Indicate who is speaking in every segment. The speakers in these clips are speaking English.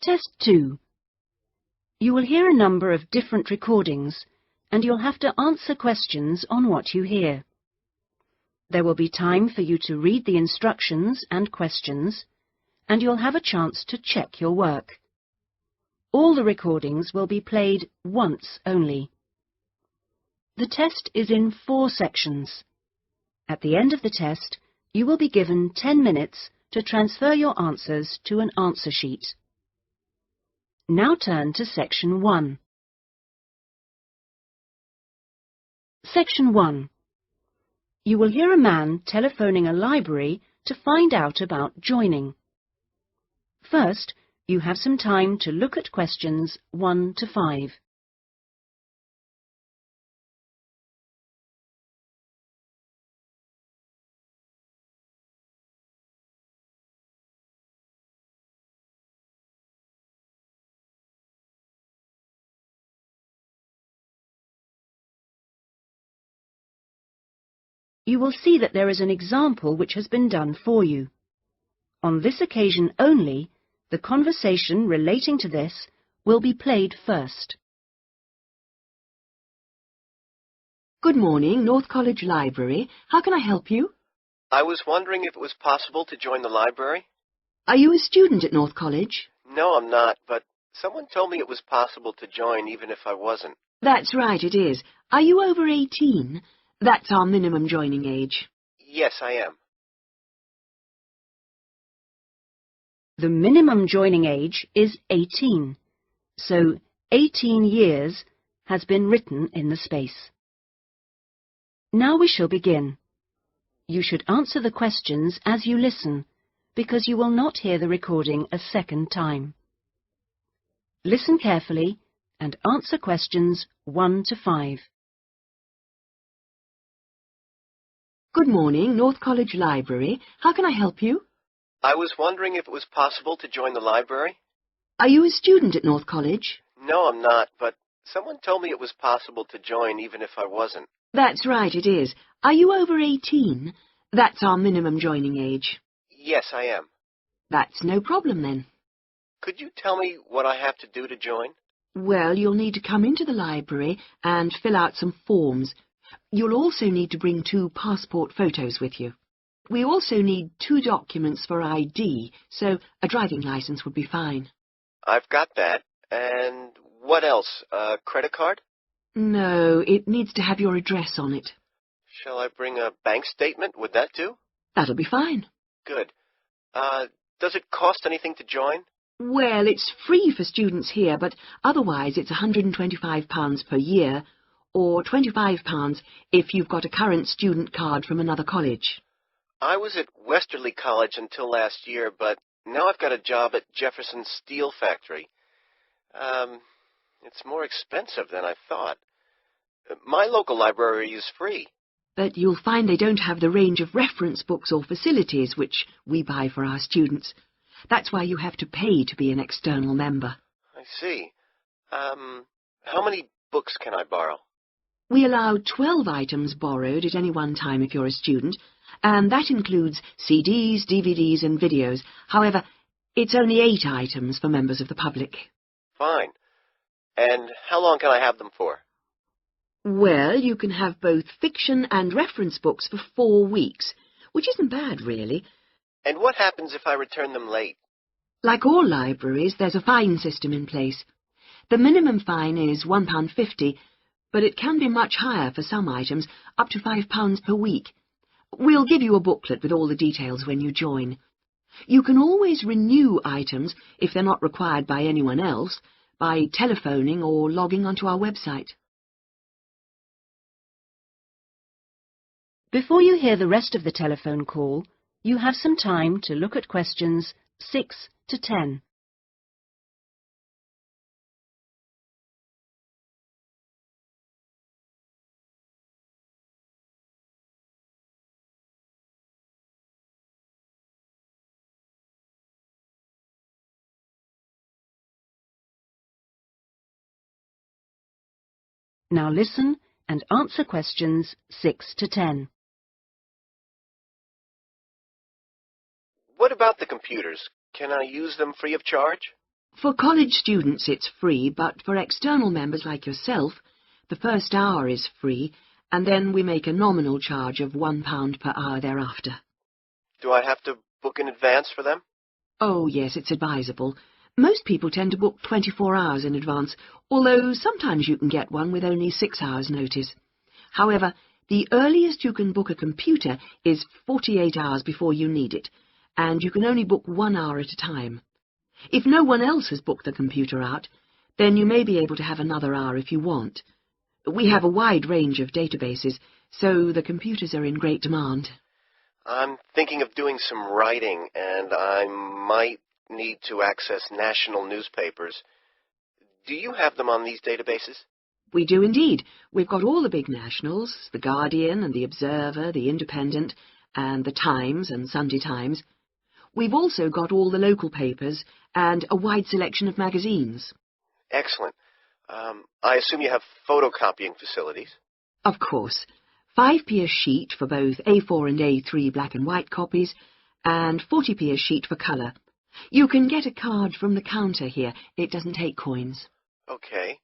Speaker 1: Test 2. You will hear a number of different recordings, and you'll have to answer questions on what you hear. There will be time for you to read the instructions and questions, and you'll have a chance to check your work. All the recordings will be played once only. The test is in 4 sections. At the end of the test, you will be given 10 minutes to transfer your answers to an answer sheet. Now turn to Section 1. Section 1. You will hear a man telephoning a library to find out about joining. First, you have some time to look at questions 1 to 5. You will see that there is an example which has been done for you. On this occasion only, the conversation relating to this will be played first.
Speaker 2: Good morning, North College Library. How can I help you?
Speaker 3: I was wondering if it was possible to join the library.
Speaker 2: Are you a student at North College?
Speaker 3: No, I'm not, but someone told me it was possible to join even if I wasn't.
Speaker 2: That's right, it is. Are you over 18? That's our minimum joining age.
Speaker 3: Yes, I am.
Speaker 1: The minimum joining age is 18, so 18 years has been written in the space. Now we shall begin. You should answer the questions as you listen, because you will not hear the recording a second time. Listen carefully and answer questions 1 to 5.
Speaker 2: Good morning, North College Library. How can I help you?
Speaker 3: I was wondering if it was possible to join the library.
Speaker 2: Are you a student at North College?
Speaker 3: No, I'm not, but someone told me it was possible to join even if I wasn't.
Speaker 2: That's right, it is. Are you over 18? That's our minimum joining age.
Speaker 3: Yes, I am.
Speaker 2: That's no problem then.
Speaker 3: Could you tell me what I have to do to join?
Speaker 2: Well, you'll need to come into the library and fill out some forms. You'll also need to bring 2 passport photos with you. We also need 2 documents for ID, so a driving license would be fine.
Speaker 3: I've got that. And what else? A credit card?
Speaker 2: No, it needs to have your address on it.
Speaker 3: Shall I bring a bank statement? Would that do?
Speaker 2: That'll be fine.
Speaker 3: Good. Does it cost anything to join?
Speaker 2: Well, it's free for students here, but otherwise it's £125 per year, or £25 if you've got a current student card from another college.
Speaker 3: I was at Westerly College until last year, but now I've got a job at Jefferson Steel Factory. It's more expensive than I thought. My local library is free.
Speaker 2: But you'll find they don't have the range of reference books or facilities which we buy for our students. That's why you have to pay to be an external member.
Speaker 3: I see. How many books can I borrow?
Speaker 2: We allow 12 items borrowed at any one time if you're a student, and that includes CDs, DVDs and videos. However, it's only 8 items for members of the public.
Speaker 3: Fine. And how long can I have them for?
Speaker 2: Well, you can have both fiction and reference books for 4 weeks, which isn't bad, really.
Speaker 3: And what happens if I return them late?
Speaker 2: Like all libraries, there's a fine system in place. The minimum fine is £1.50, but it can be much higher for some items, up to £5 per week. We'll give you a booklet with all the details when you join. You can always renew items, if they're not required by anyone else, by telephoning or logging onto our website.
Speaker 1: Before you hear the rest of the telephone call, you have some time to look at questions 6 to 10. Now listen and answer questions 6 to 10.
Speaker 3: What about the computers? Can I use them free of charge?
Speaker 2: For college students it's free, but for external members like yourself, the first hour is free, and then we make a nominal charge of £1 per hour thereafter.
Speaker 3: Do I have to book in advance for them?
Speaker 2: Oh, yes, it's advisable. Most people tend to book 24 hours in advance, although sometimes you can get one with only 6 hours' notice. However, the earliest you can book a computer is 48 hours before you need it, and you can only book 1 hour at a time. If no one else has booked the computer out, then you may be able to have another hour if you want. We have a wide range of databases, so the computers are in great demand.
Speaker 3: I'm thinking of doing some writing, and I might need to access national newspapers. Do you have them on these databases?
Speaker 2: We do indeed. We've got all the big nationals, The Guardian and The Observer, The Independent, and The Times and Sunday Times. We've also got all the local papers and a wide selection of magazines.
Speaker 3: Excellent. I assume you have photocopying facilities?
Speaker 2: Of course. 5p a sheet for both A4 and A3 black and white copies, and 40p a sheet for colour. You can get a card from the counter here. It doesn't take coins.
Speaker 3: Okay.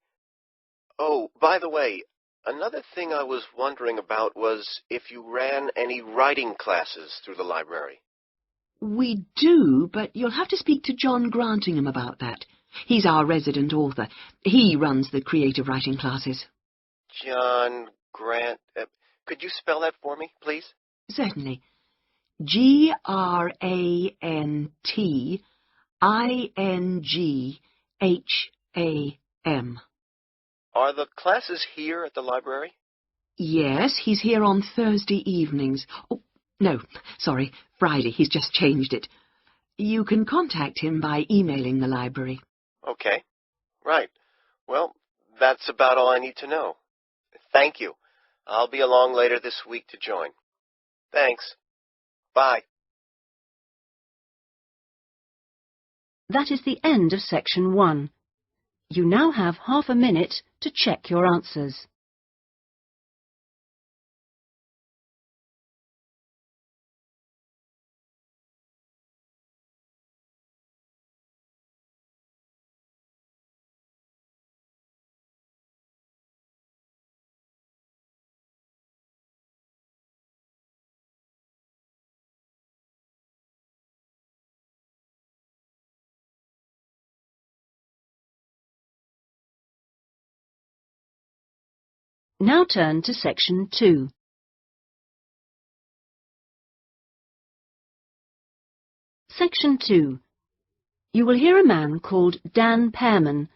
Speaker 3: Oh, by the way, another thing I was wondering about was if you ran any writing classes through the library.
Speaker 2: We do, but you'll have to speak to John Grantingham about that. He's our resident author. He runs the creative writing classes.
Speaker 3: John Grant... could you spell that for me, please?
Speaker 2: Certainly. Grantingham.
Speaker 3: Are the classes here at the library?
Speaker 2: Yes, he's here on Thursday evenings. Oh, no, sorry, Friday. He's just changed it. You can contact him by emailing the library.
Speaker 3: Okay. Right. Well, that's about all I need to know. Thank you. I'll be along later this week to join. Thanks. Bye.
Speaker 1: That is the end of section 1. You now have half a minute to check your answers. Now turn to section 2. Section 2. You will hear a man called Dan Pearman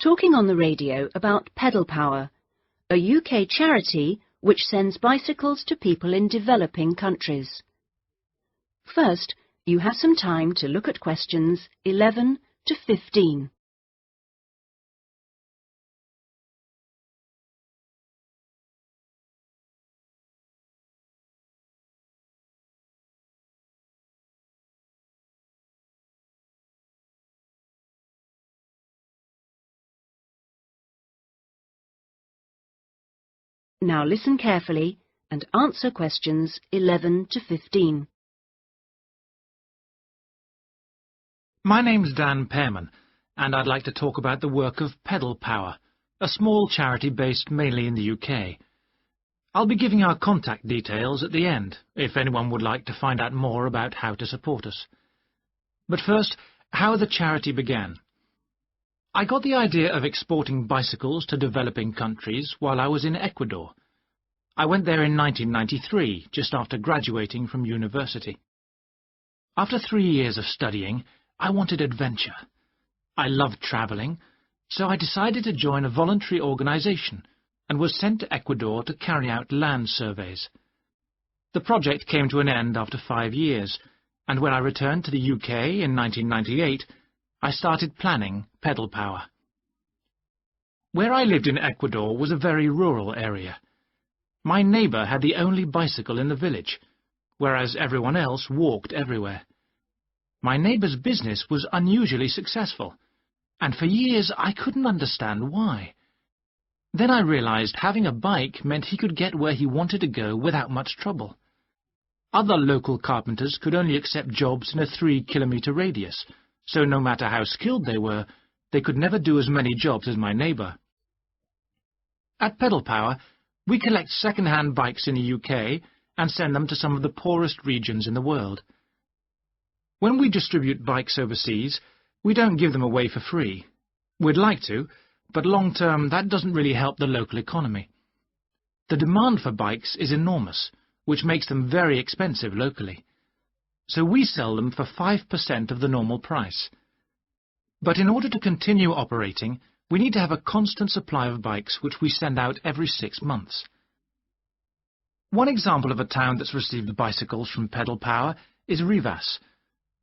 Speaker 1: talking on the radio about Pedal Power, a UK charity which sends bicycles to people in developing countries. First, you have some time to look at questions 11 to 15. Now listen carefully and answer questions 11 to 15.
Speaker 4: My name's Dan Pearman, and I'd like to talk about the work of Pedal Power, a small charity based mainly in the UK. I'll be giving our contact details at the end, if anyone would like to find out more about how to support us. But first, how the charity began. I got the idea of exporting bicycles to developing countries while I was in Ecuador. I went there in 1993, just after graduating from university. After 3 years of studying, I wanted adventure. I loved travelling, so I decided to join a voluntary organisation and was sent to Ecuador to carry out land surveys. The project came to an end after 5 years, and when I returned to the UK in 1998, I started planning Pedal Power. Where I lived in Ecuador was a very rural area. My neighbour had the only bicycle in the village, whereas everyone else walked everywhere. My neighbour's business was unusually successful, and for years I couldn't understand why. Then I realised having a bike meant he could get where he wanted to go without much trouble. Other local carpenters could only accept jobs in a 3-kilometre radius, so no matter how skilled they were, they could never do as many jobs as my neighbour. At Pedal Power, we collect second-hand bikes in the UK and send them to some of the poorest regions in the world. When we distribute bikes overseas, we don't give them away for free. We'd like to, but long-term that doesn't really help the local economy. The demand for bikes is enormous, which makes them very expensive locally. So we sell them for 5% of the normal price. But in order to continue operating, we need to have a constant supply of bikes which we send out every 6 months. One example of a town that's received bicycles from Pedal Power is Rivas.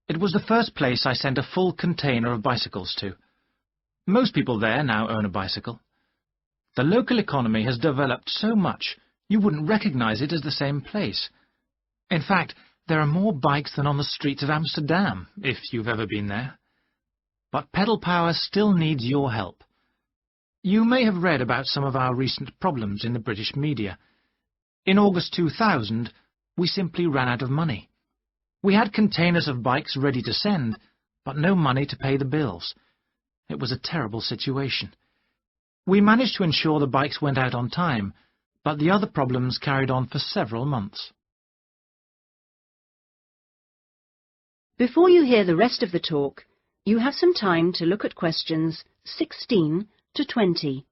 Speaker 4: It was the first place I sent a full container of bicycles to. Most people there now own a bicycle. The local economy has developed so much you wouldn't recognize it as the same place. In fact, there are more bikes than on the streets of Amsterdam, if you've ever been there. But Pedal Power still needs your help. You may have read about some of our recent problems in the British media. In August 2000, we simply ran out of money. We had containers of bikes ready to send, but no money to pay the bills. It was a terrible situation. We managed to ensure the bikes went out on time, but the other problems carried on for several months.
Speaker 1: Before you hear the rest of the talk, you have some time to look at questions 16 to 20.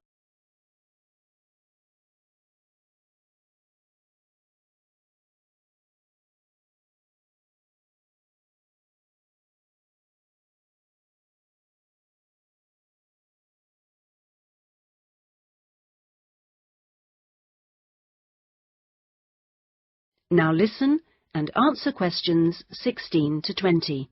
Speaker 1: Now listen and answer questions 16 to 20.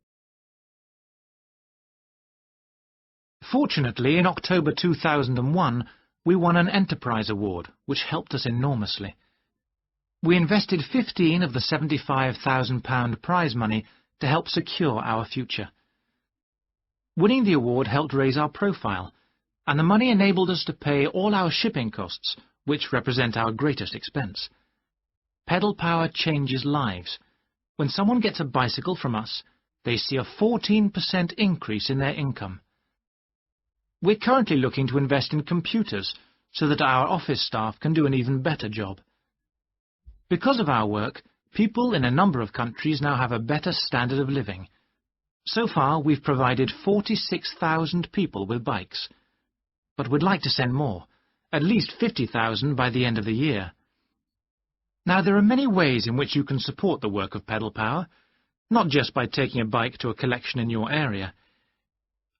Speaker 4: Fortunately, in October 2001, we won an Enterprise Award, which helped us enormously. We invested 15 of the £75,000 prize money to help secure our future. Winning the award helped raise our profile, and the money enabled us to pay all our shipping costs, which represent our greatest expense. Pedal Power changes lives. When someone gets a bicycle from us, they see a 14% increase in their income. We're currently looking to invest in computers so that our office staff can do an even better job. Because of our work, people in a number of countries now have a better standard of living. So far, we've provided 46,000 people with bikes. But we'd like to send more, at least 50,000 by the end of the year. Now, there are many ways in which you can support the work of Pedal Power, not just by taking a bike to a collection in your area.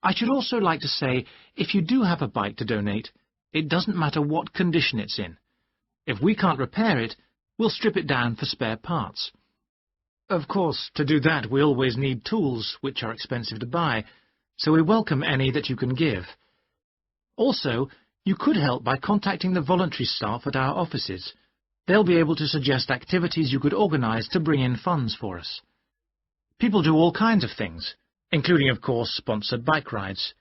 Speaker 4: I should also like to say, if you do have a bike to donate, it doesn't matter what condition it's in. If we can't repair it, we'll strip it down for spare parts. Of course, to do that we always need tools, which are expensive to buy, so we welcome any that you can give. Also, you could help by contacting the voluntary staff at our offices. They'll be able to suggest activities you could organise to bring in funds for us. People do all kinds of things, including, of course, sponsored bike rides.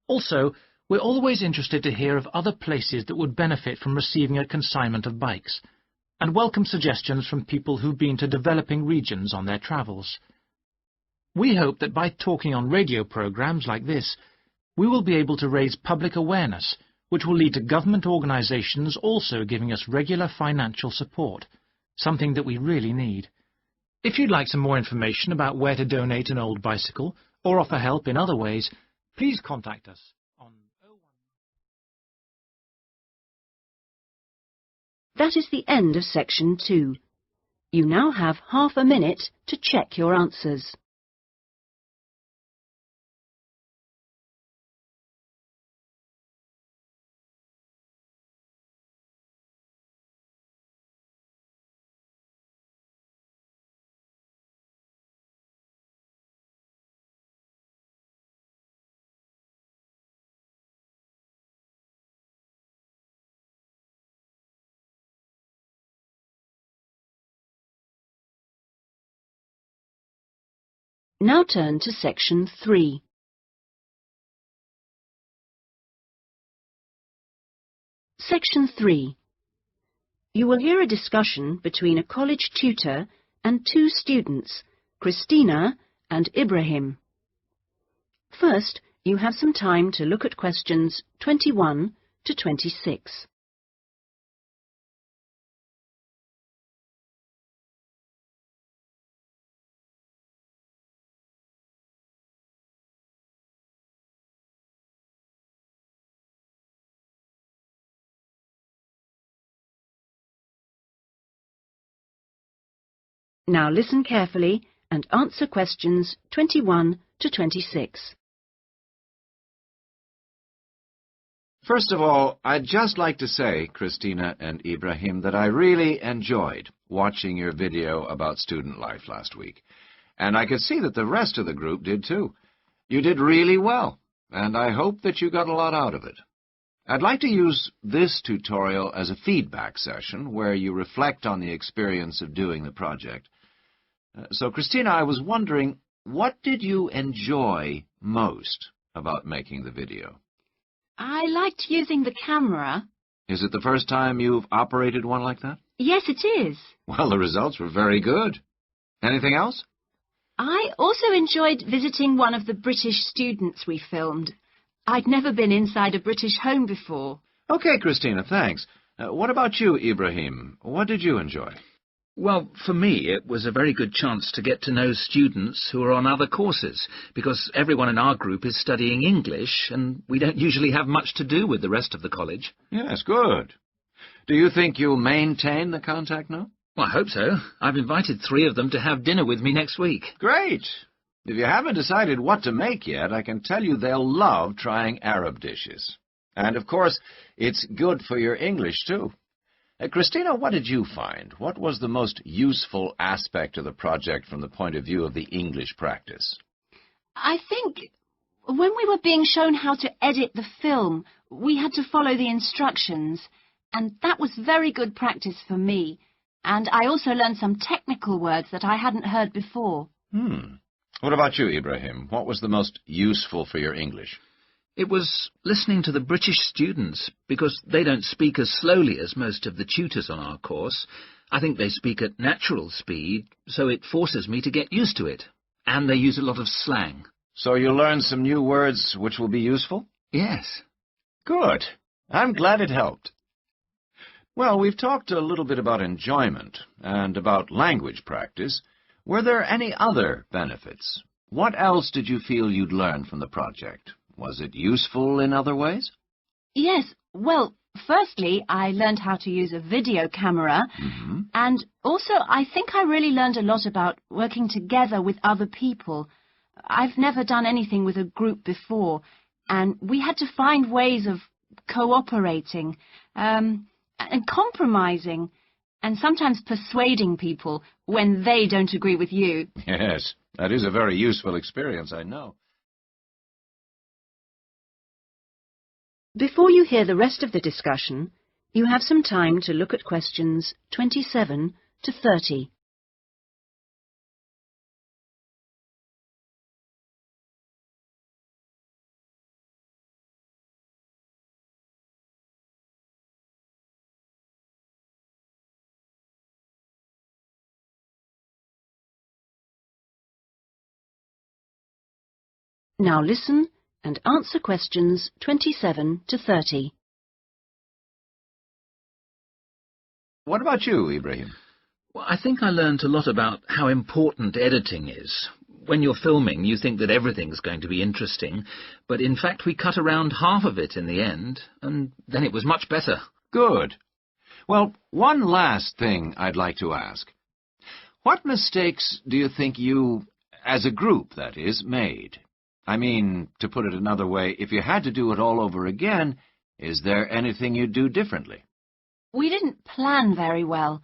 Speaker 4: Also, we're always interested to hear of other places that would benefit from receiving a consignment of bikes, and welcome suggestions from people who've been to developing regions on their travels. We hope that by talking on radio programmes like this, we will be able to raise public awareness, which will lead to government organisations also giving us regular financial support, something that we really need. If you'd like some more information about where to donate an old bicycle or offer help in other ways, please contact us on 01.
Speaker 1: That is the end of section 2. You now have half a minute to check your answers. Now turn to section 3. Section 3. You will hear a discussion between a college tutor and 2 students, Christina and Ibrahim. First, you have some time to look at questions 21 to 26. Now listen carefully and answer questions 21 to 26.
Speaker 5: First of all, I'd just like to say, Christina and Ibrahim, that I really enjoyed watching your video about student life last week. And I could see that the rest of the group did too. You did really well, and I hope that you got a lot out of it. I'd like to use this tutorial as a feedback session where you reflect on the experience of doing the project. So, Christina, I was wondering, what did you enjoy most about making the video?
Speaker 6: I liked using the camera.
Speaker 5: Is it the first time you've operated one like that?
Speaker 6: Yes, it is.
Speaker 5: Well, the results were very good. Anything else?
Speaker 6: I also enjoyed visiting one of the British students we filmed. I'd never been inside a British home before.
Speaker 5: Okay, Christina, thanks. What about you, Ibrahim? What did you enjoy?
Speaker 4: Well, for me, it was a very good chance to get to know students who are on other courses, because everyone in our group is studying English, and we don't usually have much to do with the rest of the college.
Speaker 5: Yes, good. Do you think you'll maintain the contact now?
Speaker 4: Well, I hope so. I've invited 3 of them to have dinner with me next week.
Speaker 5: Great. If you haven't decided what to make yet, I can tell you they'll love trying Arab dishes. And, of course, it's good for your English, too. Christina, what did you find? What was the most useful aspect of the project from the point of view of the English practice?
Speaker 6: I think when we were being shown how to edit the film, we had to follow the instructions, and that was very good practice for me. And I also learned some technical words that I hadn't heard before.
Speaker 5: What about you, Ibrahim? What was the most useful for your English?
Speaker 4: It was listening to the British students, because they don't speak as slowly as most of the tutors on our course. I think they speak at natural speed, so it forces me to get used to it. And they use a lot of slang.
Speaker 5: So you learned some new words which will be useful?
Speaker 4: Yes.
Speaker 5: Good. I'm glad it helped. Well, we've talked a little bit about enjoyment and about language practice. Were there any other benefits? What else did you feel you'd learn from the project? Was it useful in other ways?
Speaker 6: Yes, well, firstly, I learned how to use a video camera, and also I think I really learned a lot about working together with other people. I've never done anything with a group before, and we had to find ways of cooperating and compromising, and sometimes persuading people when they don't agree with you.
Speaker 5: Yes, that is a very useful experience, I know.
Speaker 1: Before you hear the rest of the discussion, you have some time to look at questions 27 to 30. Now listen and answer questions 27 to 30.
Speaker 5: What about you, Ibrahim?
Speaker 4: Well, I think I learned a lot about how important editing is. When you're filming, you think that everything's going to be interesting, but in fact we cut around half of it in the end, and then it was much better.
Speaker 5: Good. Well, one last thing I'd like to ask. What mistakes do you think you, as a group, that is, made? I mean, to put it another way, if you had to do it all over again, is there anything you'd do differently?
Speaker 6: We didn't plan very well.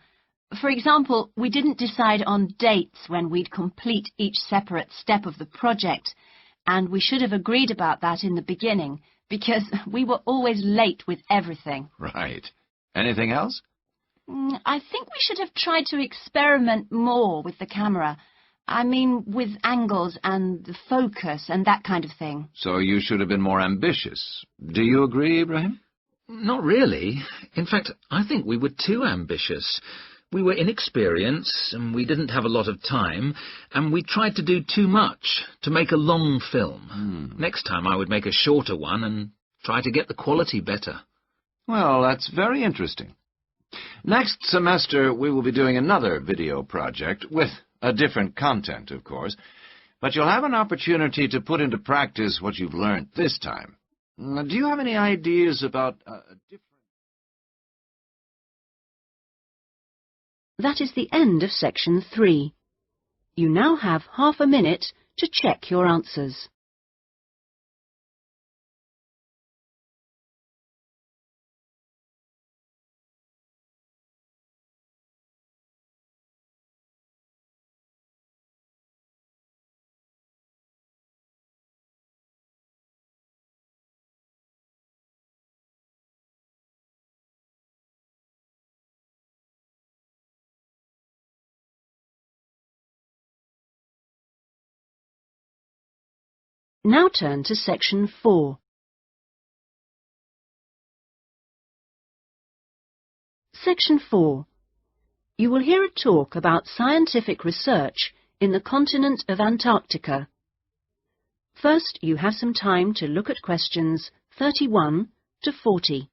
Speaker 6: For example, we didn't decide on dates when we'd complete each separate step of the project, and we should have agreed about that in the beginning, because we were always late with everything.
Speaker 5: Right. Anything else?
Speaker 6: I think we should have tried to experiment more with the camera. I mean, with angles and the focus and that kind of thing.
Speaker 5: So you should have been more ambitious. Do you agree, Ibrahim?
Speaker 4: Not really. In fact, I think we were too ambitious.
Speaker 7: We were inexperienced, and we didn't have a lot of time, and we tried to do too much to make a long film. Next time I would make a shorter one and try to get the quality better.
Speaker 5: Well, that's very interesting. Next semester, we will be doing another video project with a different content, of course, but you'll have an opportunity to put into practice what you've learned this time. Do you have any ideas about a different...
Speaker 1: That is the end of section 3. You now have half a minute to check your answers. Now turn to section 4. Section 4. You will hear a talk about scientific research in the continent of Antarctica. First, you have some time to look at questions 31 to 40.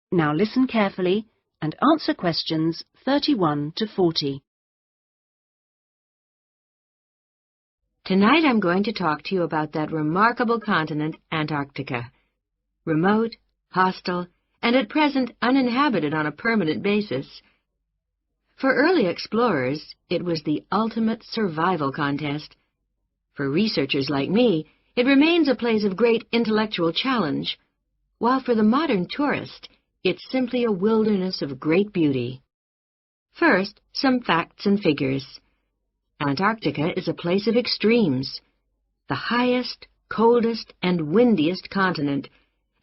Speaker 1: Now listen carefully and answer questions 31 to 40.
Speaker 2: Tonight I'm going to talk to you about that remarkable continent, Antarctica. Remote, hostile, and at present uninhabited on a permanent basis. For early explorers, it was the ultimate survival contest. For researchers like me, it remains a place of great intellectual challenge, while for the modern tourist, it's simply a wilderness of great beauty. First, some facts and figures. Antarctica is a place of extremes, the highest, coldest, and windiest continent,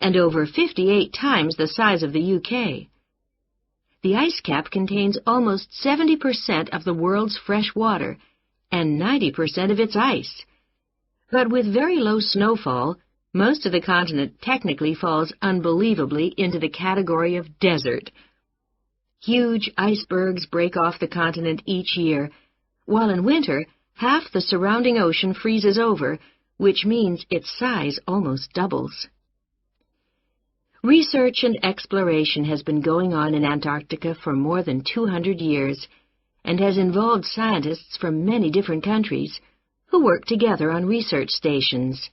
Speaker 2: and over 58 times the size of the UK. The ice cap contains almost 70% of the world's fresh water and 90% of its ice. But with very low snowfall, most of the continent technically falls unbelievably into the category of desert. Huge icebergs break off the continent each year, while in winter, half the surrounding ocean freezes over, which means its size almost doubles. Research and exploration has been going on in Antarctica for more than 200 years, and has involved scientists from many different countries who work together on research stations.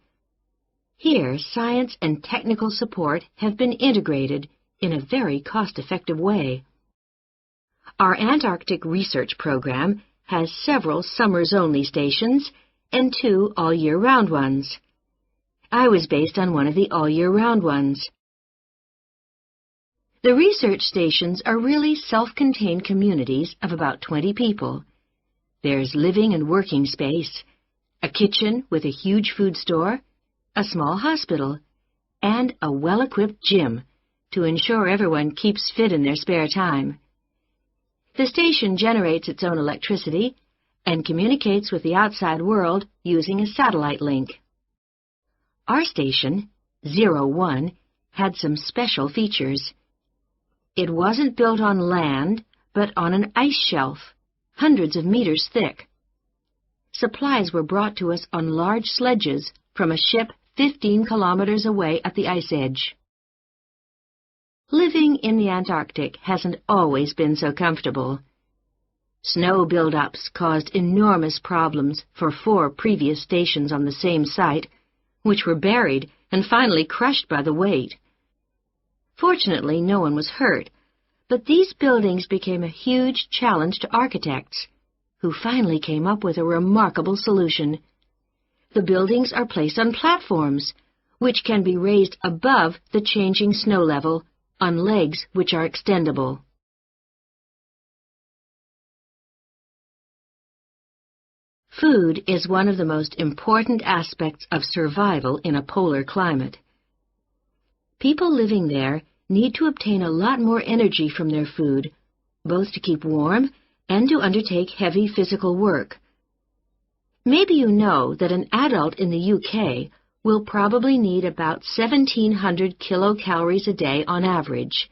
Speaker 2: Here, science and technical support have been integrated in a very cost-effective way. Our Antarctic research program has several summers-only stations and 2 all-year-round ones. I was based on one of the all-year-round ones. The research stations are really self-contained communities of about 20 people. There's living and working space, a kitchen with a huge food store, a small hospital, and a well-equipped gym to ensure everyone keeps fit in their spare time. The station generates its own electricity and communicates with the outside world using a satellite link. Our station, 01, had some special features. It wasn't built on land, but on an ice shelf, hundreds of meters thick. Supplies were brought to us on large sledges from a ship 15 kilometers away at the ice edge. Living in the Antarctic hasn't always been so comfortable. Snow buildups caused enormous problems for 4 previous stations on the same site, which were buried and finally crushed by the weight. Fortunately, no one was hurt, but these buildings became a huge challenge to architects, who finally came up with a remarkable solution.
Speaker 1: the buildings are placed on platforms, which can be raised above the changing snow level on legs which are extendable. Food is one of the most important aspects of survival in a polar climate. People living there need to obtain a lot more energy from their food, both to keep warm and to undertake heavy physical work. Maybe you know that an adult in the UK will probably need about 1,700 kilocalories a day on average.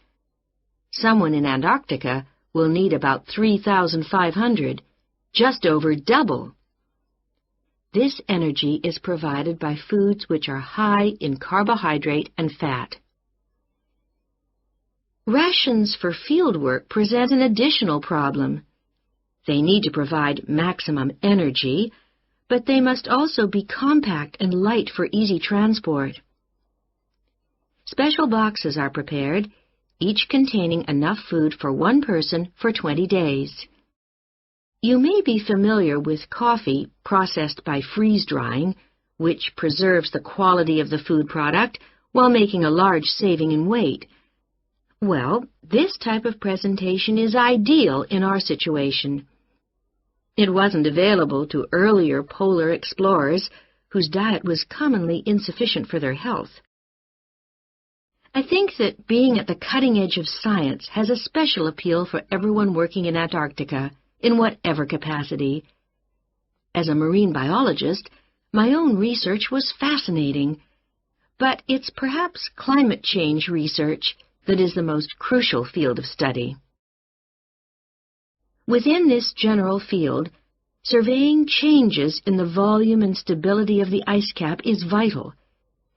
Speaker 1: Someone in Antarctica will need about 3,500, just over double. This energy is provided by foods which are high in carbohydrate and fat. Rations for field work present an additional problem. They need to provide maximum energy, but they must also be compact and light for easy transport. Special boxes are prepared, each containing enough food for one person for 20 days. You may be familiar with coffee processed by freeze-drying, which preserves the quality of the food product while making a large saving in weight. Well, this type of presentation is ideal in our situation. It wasn't available to earlier polar explorers whose diet was commonly insufficient for their health. I think that being at the cutting edge of science has a special appeal for everyone working in Antarctica, in whatever capacity. As a marine biologist, my own research was fascinating, but it's perhaps climate change research that is the most crucial field of study. Within this general field, surveying changes in the volume and stability of the ice cap is vital,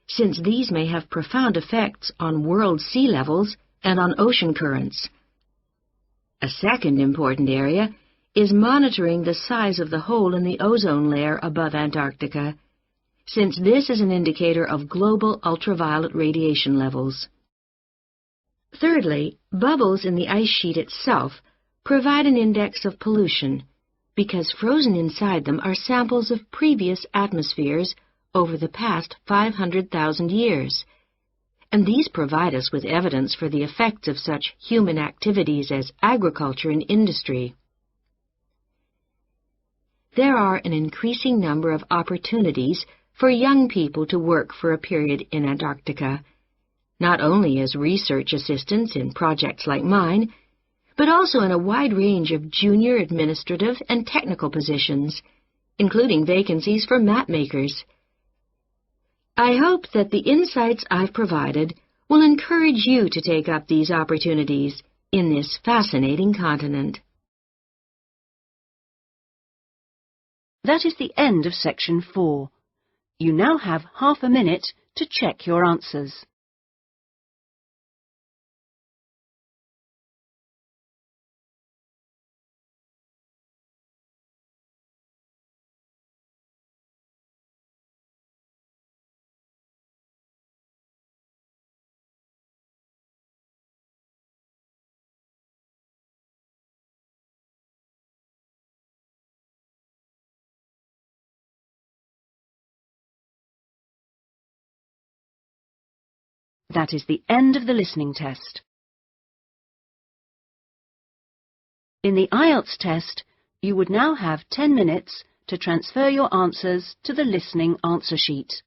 Speaker 1: since these may have profound effects on world sea levels and on ocean currents. A second important area is monitoring the size of the hole in the ozone layer above Antarctica, since this is an indicator of global ultraviolet radiation levels. Thirdly, bubbles in the ice sheet itself provide an index of pollution, because frozen inside them are samples of previous atmospheres over the past 500,000 years, and these provide us with evidence for the effects of such human activities as agriculture and industry. There are an increasing number of opportunities for young people to work for a period in Antarctica, not only as research assistants in projects like mine, but also in a wide range of junior administrative and technical positions, including vacancies for map makers. I hope that the insights I've provided will encourage you to take up these opportunities in this fascinating continent.
Speaker 6: That is the end of section 4. You now have half a minute to check your answers. That is the end of the listening test. In the Ielts test, you would now have 10 minutes to transfer your answers to the listening answer sheet.